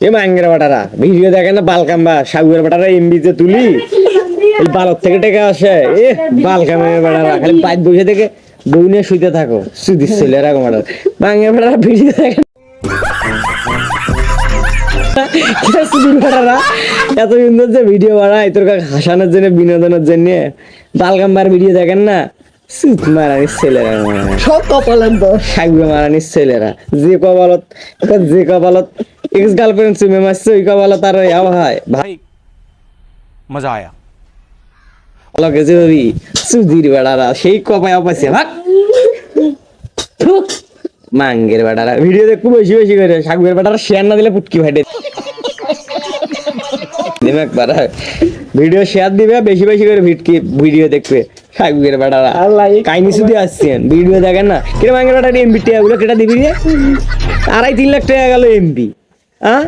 এ মাঙ্গের বাটারা video দেখে না বালকাম্বা সাগুয়ের বাটারা এমবিতে তুলি এই বালক থেকে টেকা আসে এ বালকামের বাটারা খালি বাইক বসে থেকে বউ নিয়ে শুইতে থাকো সুদিস ছেলে এরকম বাটার মাঙ্গের বাটারা ভিডিও দেখে এত সুন্দর যে ভিডিও বানায় তোর হাসানোর জন্য বিনোদনের জন্য বালকাম্বার ভিডিও দেখেন না সুত মারানির ছেলেরা সব কপালের দোষ। সাগুয়ে মারানির ছেলেরা যে কপালত এক্স গার্লফ্রেন্ড চুমে মারছে ওই কপালত আর হয় ভাই मजा आया। লগে যে ওই সুধীর বেড়ারা সেই কপায় অপাইছে ভাগ মাঙ্গের বেড়ারা ভিডিও দেখবো বেশি বেশি করে সাগুয়ের বেড়ারা শেয়ার না দিলে পুটকি ফাটে দিমাগ বাড়া ভিডিও শেয়ার দিবে বেশি বেশি করে ভিডিও দেখবে সাগুয়ের বেড়ারা কাহিনী শুধু আসছেন ভিডিও দেখেন না কিরম মাঙ্গের বেড়ারা এমবি টিয়া গুলো কেটা দিবি রে 2.5-3 লাখ টাকা গেল এমবি হ্যাঁ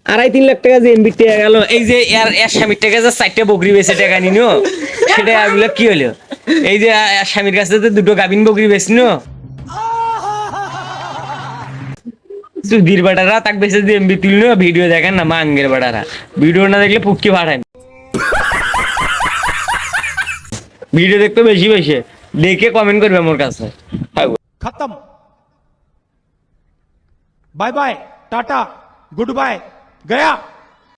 2.5-3 লাখ টাকা যে এমবি টাকা গেল এই যে এর স্বামীর টাকা যে 4টা বকরি বেচে টাকা নিনো সেটা এগুলো কি হলো এই যে স্বামীর কাছে তো 2টো গাভিন বকরি বেচনো সুধীর বাটারা তাক বেচে যে এমবি তুলনো ভিডিও দেখেন না মাঙ্গের বাটারা ভিডিও না দেখলে পুটকি ফাটায় ভিডিও দেখতে বেশি বেশি দেখে কমেন্ট করবে আমার কাছে खत्म। Bye bye, ta-ta, goodbye, गया।